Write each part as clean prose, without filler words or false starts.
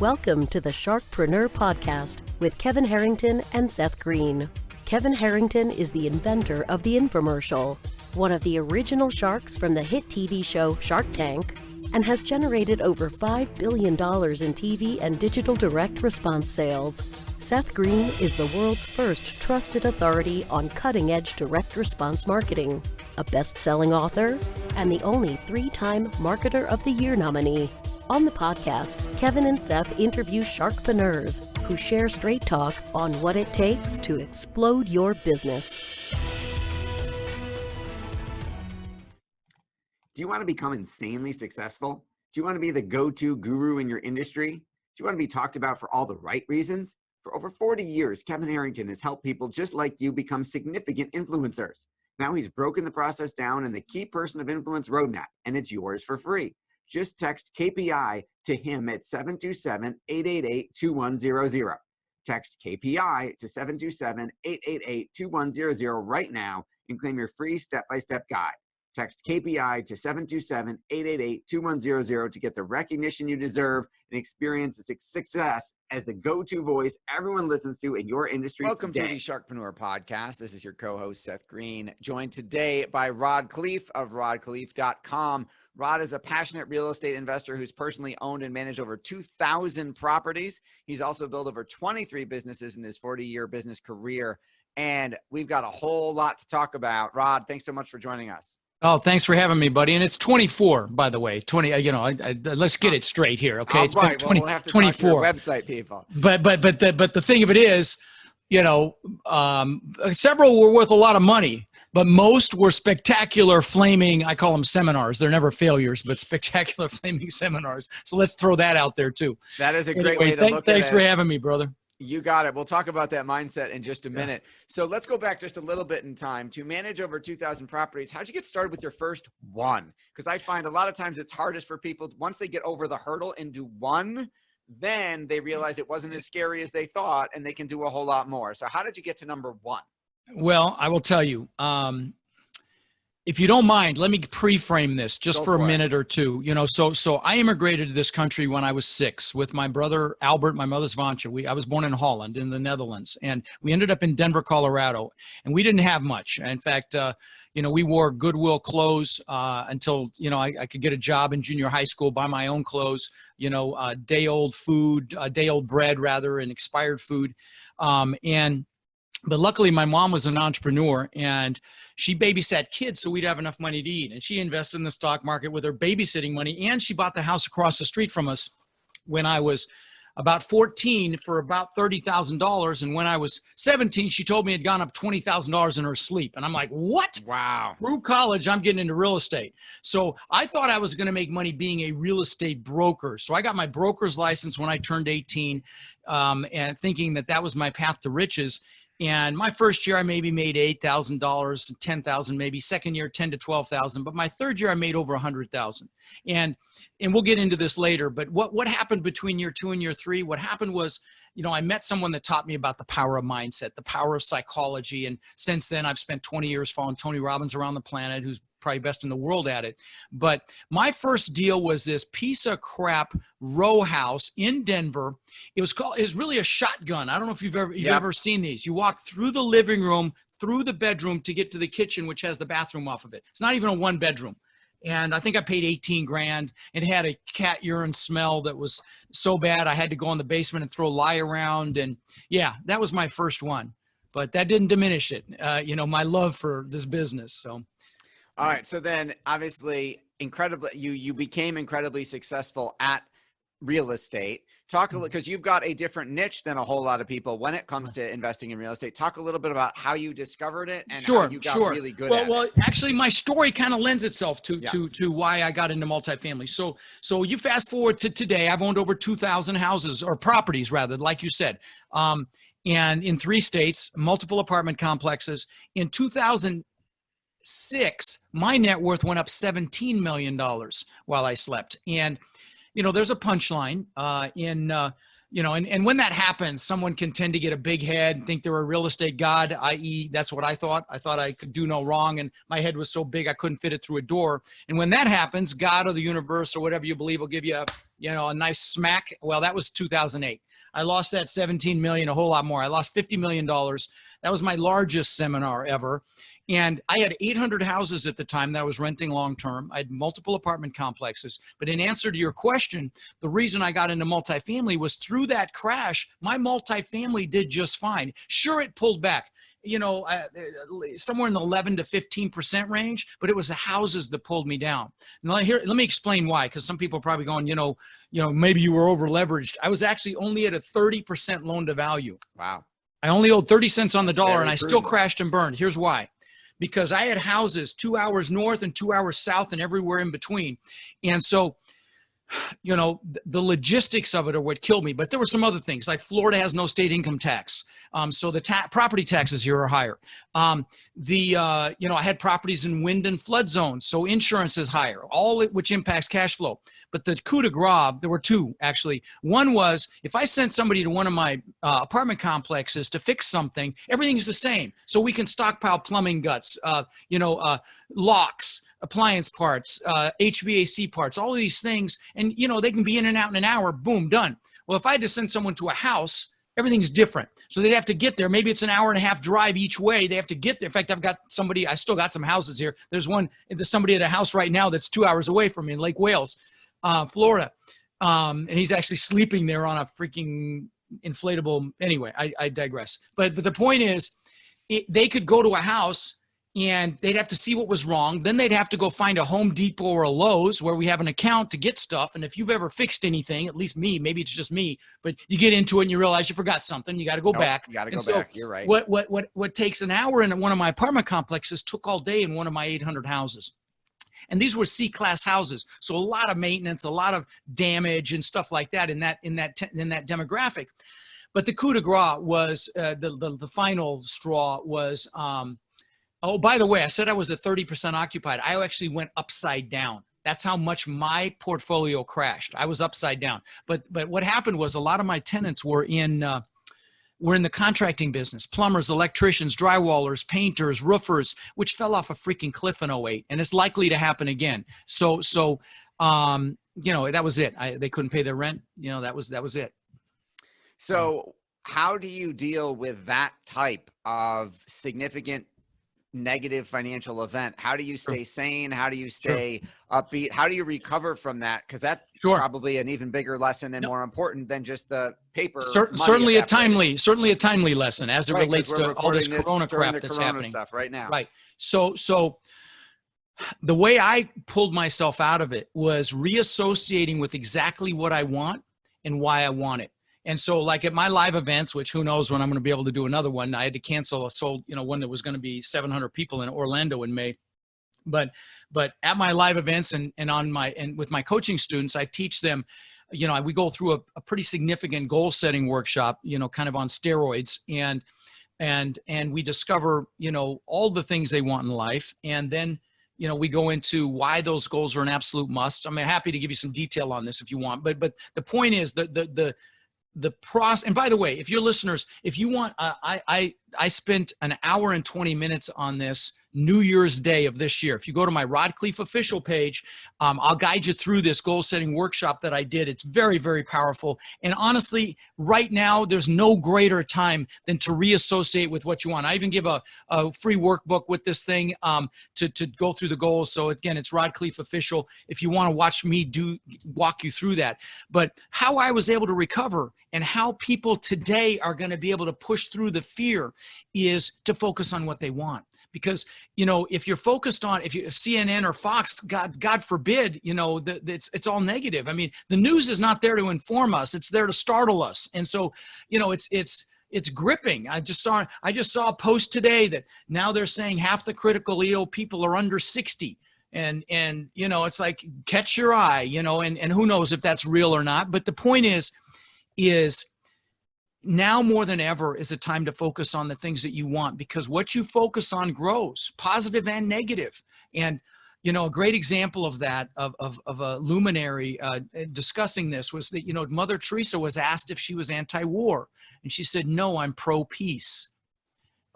Welcome to the SharkPreneur podcast with Kevin Harrington and Seth Greene. Kevin Harrington is the inventor of the infomercial, one of the original sharks from the hit TV show Shark Tank, and has generated over $5 billion in TV and digital direct response sales. Seth Greene is the world's first trusted authority on cutting-edge direct response marketing, a best-selling author, and the only 3-time Marketer of the Year nominee. On the podcast, Kevin and Seth interview sharkpreneurs who share straight talk on what it takes to explode your business. Do you want to become insanely successful? Do you want to be the go-to guru in your industry? Do you want to be talked about for all the right reasons? For over 40 years, Kevin Harrington has helped people just like you become significant influencers. Now he's broken the process down in the Key Person of Influence Roadmap, and it's yours for free. Just text KPI to him at 727-888-2100. Text KPI to 727-888-2100 right now and claim your free step-by-step guide. Text KPI to 727-888-2100 to get the recognition you deserve and experience the success as the go-to voice everyone listens to in your industry. Welcome today. to the SharkPreneur podcast. This is your co-host, Seth Greene, joined today by Rod Khleif of rodkhleif.com. Rod is a passionate real estate investor who's personally owned and managed over 2,000 properties. He's also built over 23 businesses in his 40-year business career. And we've got a whole lot to talk about. Rod, thanks so much for joining us. Oh, thanks for having me, buddy. And it's 24, by the way. 20. Let's get it straight here, okay? It's right. 20, we'll have to 24. talk to your website, people. But the thing of it is, several were worth a lot of money, but most were spectacular, flaming. I call them seminars. They're never failures, but spectacular, flaming seminars. So let's throw that out there too. That is a great way to look at it. Thanks for having me, brother. You got it. We'll talk about that mindset in just a minute. So let's go back just a little bit in time. To manage over 2,000 properties, how'd you get started with your first one? Because I find a lot of times it's hardest for people, once they get over the hurdle and do one, then they realize it wasn't as scary as they thought and they can do a whole lot more. So how did you get to number one? Well, I will tell you, if you don't mind, let me pre-frame this just for a minute or two. So I immigrated to this country when I was 6 with my brother Albert, my mother's Vantje. I was born in Holland, in the Netherlands, and we ended up in Denver, Colorado, and we didn't have much. In fact, we wore Goodwill clothes until I could get a job in junior high school, buy my own clothes. Day-old food, day-old bread rather, and expired food, But luckily, my mom was an entrepreneur, and she babysat kids so we'd have enough money to eat. And she invested in the stock market with her babysitting money, and she bought the house across the street from us when I was about 14 for about $30,000. And when I was 17, she told me it had gone up $20,000 in her sleep. And I'm like, what? Wow. Through college, I'm getting into real estate. So I thought I was going to make money being a real estate broker. So I got my broker's license when I turned 18, and thinking that was my path to riches. And my first year, I maybe made $8,000, $10,000 maybe. Second year, $10,000 to $12,000. But my third year, I made over $100,000. And we'll get into this later. But what happened between year 2 and year 3? What happened was, I met someone that taught me about the power of mindset, the power of psychology. And since then, I've spent 20 years following Tony Robbins around the planet, who's probably best in the world at it. But my first deal was this piece of crap row house in Denver. It was really a shotgun. I don't know if you've ever seen these. You walk through the living room, through the bedroom to get to the kitchen, which has the bathroom off of it. It's not even a 1-bedroom. And I think I paid $18,000. It had a cat urine smell that was so bad I had to go in the basement and throw lye around. And yeah, that was my first one. But that didn't diminish it, my love for this business. So. All right. So then obviously you became incredibly successful at real estate. Talk a little, because you've got a different niche than a whole lot of people when it comes to investing in real estate. Talk a little bit about how you discovered it and how you got really good at it. Well, actually my story kind of lends itself to why I got into multifamily. So you fast forward to today, I've owned over 2,000 houses, or properties rather, like you said. And in 3 states, multiple apartment complexes. In 2006, my net worth went up $17 million while I slept. And, there's a punchline. you know, and when that happens, someone can tend to get a big head and think they're a real estate god, i.e. that's what I thought. I thought I could do no wrong, and my head was so big I couldn't fit it through a door. And when that happens, God or the universe or whatever you believe will give you a nice smack. Well, that was 2008. I lost that 17 million, a whole lot more. I lost $50 million. That was my largest seminar ever. And I had 800 houses at the time that I was renting long-term. I had multiple apartment complexes. But in answer to your question, the reason I got into multifamily was through that crash, my multifamily did just fine. Sure, it pulled back, somewhere in the 11 to 15% range, but it was the houses that pulled me down. Now let me explain why, because some people are probably going, maybe you were over leveraged. I was actually only at a 30% loan to value. Wow. I only owed 30 cents on the dollar, very and I prudent. still crashed and burned. Here's why. Because I had houses 2 hours north and 2 hours south and everywhere in between. And so, the logistics of it are what killed me. But there were some other things, like Florida has no state income tax. So the property taxes here are higher. I had properties in wind and flood zones, so insurance is higher, which impacts cash flow. But the coup de grace, there were two, actually. One was, if I sent somebody to one of my apartment complexes to fix something, everything is the same. So we can stockpile plumbing guts, locks, appliance parts, HVAC parts, all of these things. And, they can be in and out in an hour, boom, done. Well, if I had to send someone to a house, everything's different. So they'd have to get there. Maybe it's an hour and a half drive each way. They have to get there. In fact, I still got some houses here. There's somebody at a house right now that's 2 hours away from me in Lake Wales, Florida. And he's actually sleeping there on a freaking inflatable. Anyway, I digress. But the point is, they could go to a house and they'd have to see what was wrong. Then they'd have to go find a Home Depot or a Lowe's where we have an account to get stuff. And if you've ever fixed anything, at least me, maybe it's just me, but you get into it and you realize you forgot something. You got to go back. You got to go back. You're right. What takes an hour in one of my apartment complexes took all day in one of my 800 houses. And these were C-class houses. So a lot of maintenance, a lot of damage and stuff like that in that demographic. But the coup de grace was, the final straw was, oh, by the way, I said I was at 30% occupied. I actually went upside down. That's how much my portfolio crashed. I was upside down. But what happened was a lot of my tenants were in the contracting business: plumbers, electricians, drywallers, painters, roofers, which fell off a freaking cliff in 2008, and it's likely to happen again. So that was it. They couldn't pay their rent. That was it. So how do you deal with that type of significant negative financial event? How do you stay sane? How do you stay upbeat? How do you recover from that? Because that's probably an even bigger lesson and more important than just the paper. Certainly a timely lesson as it relates to all this Corona crap that's happening stuff right now. Right. So the way I pulled myself out of it was reassociating with exactly what I want and why I want it. And so, like at my live events, which who knows when I'm going to be able to do another one. I had to cancel one that was going to be 700 people in Orlando in May. But at my live events and with my coaching students, I teach them, we go through a pretty significant goal setting workshop, kind of on steroids, and we discover, all the things they want in life. And then, we go into why those goals are an absolute must. I'm happy to give you some detail on this if you want, but the point is the process. And by the way, if you're listeners, if you want, I spent an hour and 20 minutes on this New Year's Day of this year. If you go to my Rod Khleif official page, I'll guide you through this goal setting workshop that I did. It's very, very powerful. And honestly, right now, there's no greater time than to reassociate with what you want. I even give a free workbook with this thing to go through the goals. So again, it's Rod Khleif official if you want to watch me walk you through that. But how I was able to recover and how people today are going to be able to push through the fear is to focus on what they want. Because, if you're focused on, if you CNN or Fox, God forbid, it's all negative. I mean, the news is not there to inform us. It's there to startle us. And so, it's gripping. I just saw a post today that now they're saying half the critically ill people are under 60. And it's like, catch your eye, and who knows if that's real or not. But the point is now more than ever is a time to focus on the things that you want, because what you focus on grows, positive and negative. And a great example of that, of a luminary discussing this was that, Mother Teresa was asked if she was anti-war, and she said, no, I'm pro-peace.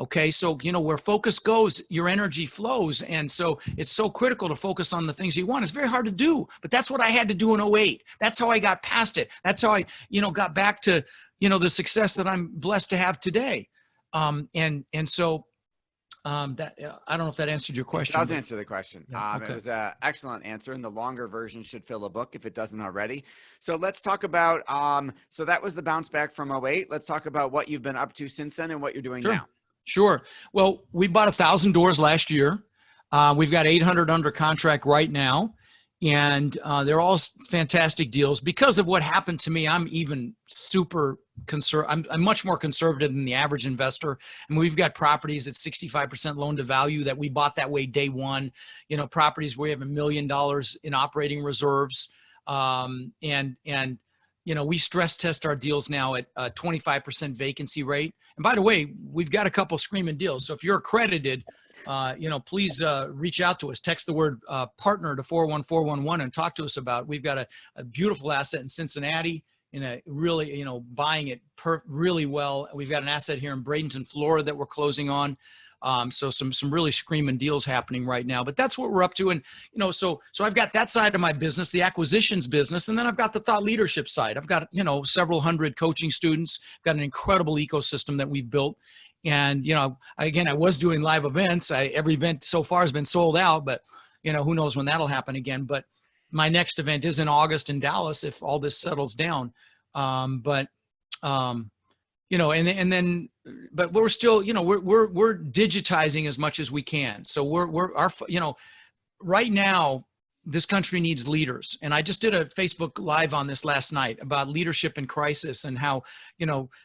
Okay, so, where focus goes, your energy flows. And so it's so critical to focus on the things you want. It's very hard to do, but that's what I had to do in 2008. That's how I got past it. That's how I, got back to, the success that I'm blessed to have today. So that I don't know if that answered your question. It does answer the question. Yeah, okay. It was an excellent answer, and the longer version should fill a book if it doesn't already. So let's talk about, so that was the bounce back from 2008. Let's talk about what you've been up to since then and what you're doing now. Sure. Well, we bought 1,000 doors last year. We've got 800 under contract right now, and they're all fantastic deals. Because of what happened to me, I'm even super conservative. I'm much more conservative than the average investor. And we've got properties at 65% loan to value that we bought that way day one. Properties where we have $1 million in operating reserves, we stress test our deals now at a 25% vacancy rate. And by the way, we've got a couple screaming deals. So if you're accredited, please reach out to us. Text the word partner to 41411 and talk to us about it. We've got a beautiful asset in Cincinnati, in a really, buying it really well. We've got an asset here in Bradenton, Florida that we're closing on. So some really screaming deals happening right now, but that's what we're up to. And, so I've got that side of my business, the acquisitions business. And then I've got the thought leadership side. I've got, several hundred coaching students, got an incredible ecosystem that we've built. And, again, I was doing live events. Every event so far has been sold out, but, who knows when that'll happen again. But my next event is in August in Dallas, if all this settles down. But we're still, we're digitizing as much as we can. So right now, this country needs leaders. And I just did a Facebook Live on this last night about leadership in crisis and how,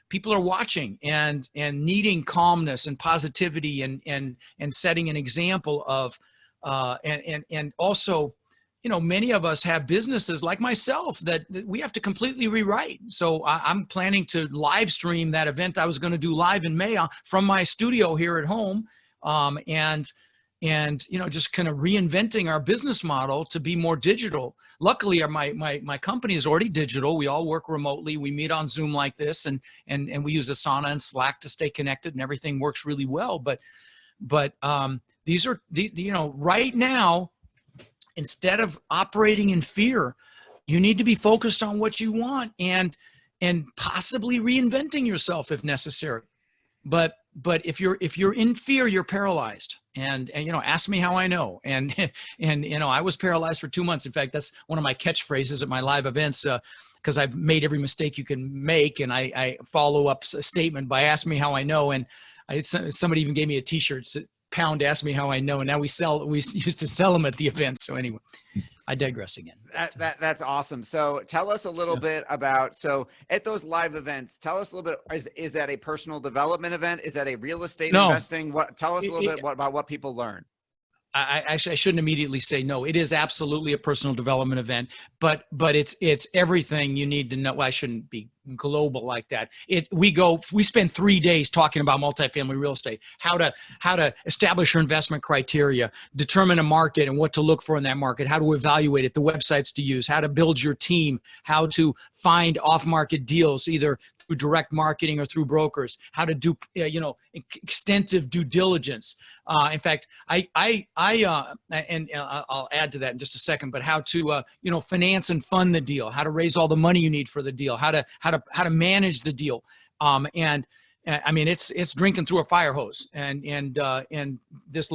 people are watching and needing calmness and positivity and setting an example of, and also, many of us have businesses like myself that we have to completely rewrite. So I'm planning to live stream that event I was going to do live in May from my studio here at home. Just kind of reinventing our business model to be more digital. Luckily, my company is already digital. We all work remotely. We meet on Zoom like this, and we use Asana and Slack to stay connected, and everything works really well. But these are right now, instead of operating in fear, you need to be focused on what you want and possibly reinventing yourself if necessary. But if you're in fear, you're paralyzed. And ask me how I know. And I was paralyzed for 2 months. In fact, that's one of my catchphrases at my live events, because I've made every mistake you can make, and I follow up a statement by ask me how I know. And somebody even gave me a T-shirt. Pound ask me how I know, and now we used to sell them at the events. So anyway, I digress again. That's awesome. So tell us a little bit about, so at those live events, tell us a little bit, is that a personal development event? Is that a real estate investing? Tell us a little bit about what people learn. I shouldn't immediately say no. It is absolutely a personal development event, but it's everything you need to know. Well, I shouldn't be global like that. We spend 3 days talking about multifamily real estate, how to establish your investment criteria, determine a market and what to look for in that market, how to evaluate it, the websites to use, how to build your team, how to find off-market deals, either through direct marketing or through brokers, how to do, extensive due diligence. In fact, I'll add to that in just a second, but how to, finance and fund the deal, how to raise all the money you need for the deal, how to manage the deal. And I mean, it's drinking through a fire hose, and this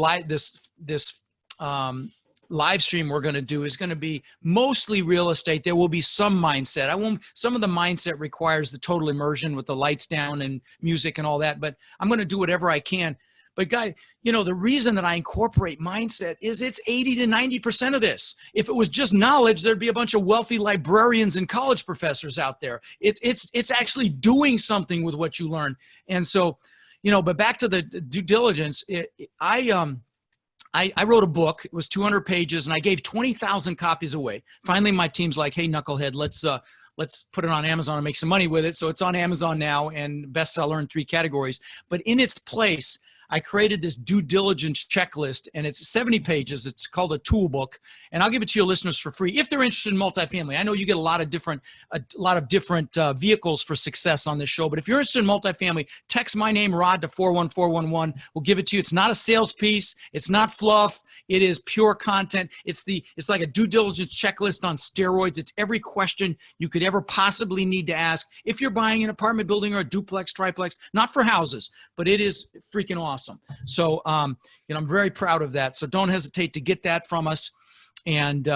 live stream we're going to do is going to be mostly real estate. There will be some mindset. Some of the mindset requires the total immersion with the lights down and music and all that, but I'm going to do whatever I can. But guys, the reason that I incorporate mindset is it's 80 to 90% of this. If it was just knowledge, there'd be a bunch of wealthy librarians and college professors out there. It's actually doing something with what you learn. And so, but back to the due diligence, I wrote a book. It was 200 pages, and I gave 20,000 copies away. Finally, my team's like, "Hey, knucklehead, let's put it on Amazon and make some money with it." So it's on Amazon now and bestseller in 3 categories. But in its place, I created this due diligence checklist, and it's 70 pages. It's called a tool book, and I'll give it to your listeners for free if they're interested in multifamily. I know you get a lot of different vehicles for success on this show, but if you're interested in multifamily, text my name, Rod, to 41411. We'll give it to you. It's not a sales piece. It's not fluff. It is pure content. It's like a due diligence checklist on steroids. It's every question you could ever possibly need to ask if you're buying an apartment building or a duplex, triplex, not for houses, but it is freaking awesome. So, I'm very proud of that. So don't hesitate to get that from us. And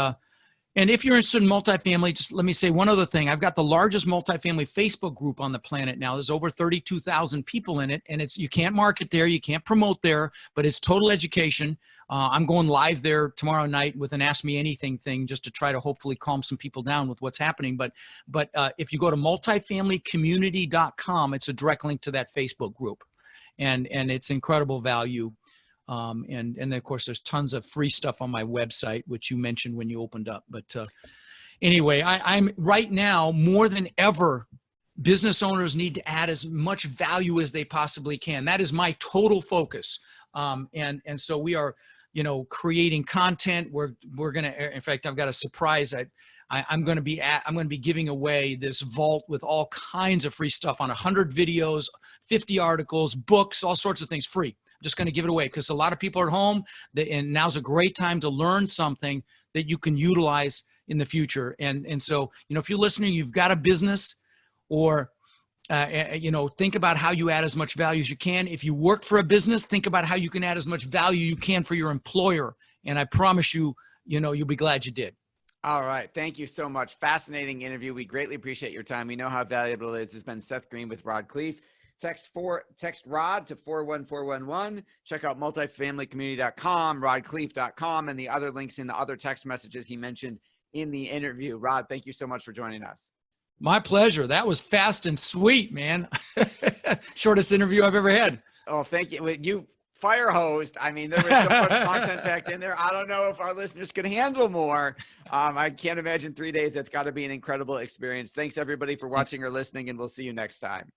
if you're interested in multifamily, just let me say one other thing. I've got the largest multifamily Facebook group on the planet now. There's over 32,000 people in it, and you can't market there, you can't promote there, but it's total education. I'm going live there tomorrow night with an Ask Me Anything thing just to try to hopefully calm some people down with what's happening. But if you go to multifamilycommunity.com, it's a direct link to that Facebook group, and it's incredible value. And of course, there's tons of free stuff on my website, which you mentioned when you opened up. But anyway, I'm right now more than ever. Business owners need to add as much value as they possibly can. That is my total focus. And so we are, creating content. We're going to, in fact, I've got a surprise. I'm going to be giving away this vault with all kinds of free stuff on 100 videos, 50 articles, books, all sorts of things free. I'm just going to give it away because a lot of people are at home, and now's a great time to learn something that you can utilize in the future. And so, if you're listening, you've got a business, or think about how you add as much value as you can. If you work for a business, think about how you can add as much value you can for your employer. And I promise you, you'll be glad you did. All right. Thank you so much. Fascinating interview. We greatly appreciate your time. We know how valuable it is. This has been Seth Greene with Rod Khleif. Text Rod to 41411. Check out multifamilycommunity.com, rodkhleif.com, and the other links in the other text messages he mentioned in the interview. Rod, thank you so much for joining us. My pleasure. That was fast and sweet, man. Shortest interview I've ever had. Oh, thank you. You fire hosed. I mean, there was so much content packed in there. I don't know if our listeners could handle more. I can't imagine 3 days. That's got to be an incredible experience. Thanks, everybody, for watching or listening, and we'll see you next time.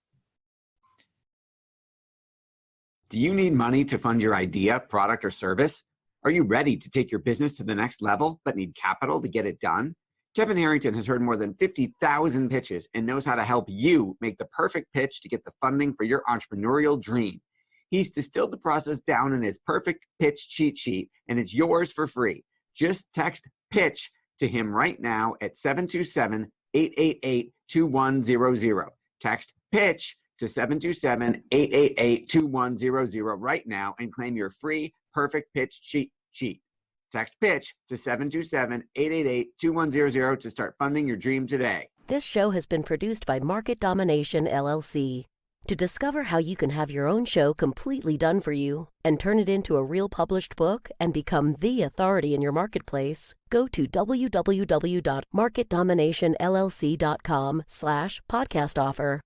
Do you need money to fund your idea, product, or service? Are you ready to take your business to the next level but need capital to get it done? Kevin Harrington has heard more than 50,000 pitches and knows how to help you make the perfect pitch to get the funding for your entrepreneurial dream. He's distilled the process down in his perfect pitch cheat sheet, and it's yours for free. Just text PITCH to him right now at 727-888-2100. Text PITCH to 727-888-2100 right now and claim your free perfect pitch cheat sheet. Text PITCH to 727-888-2100 to start funding your dream today. This show has been produced by Market Domination, LLC. To discover how you can have your own show completely done for you and turn it into a real published book and become the authority in your marketplace, go to www.marketdominationllc.com/podcast offer.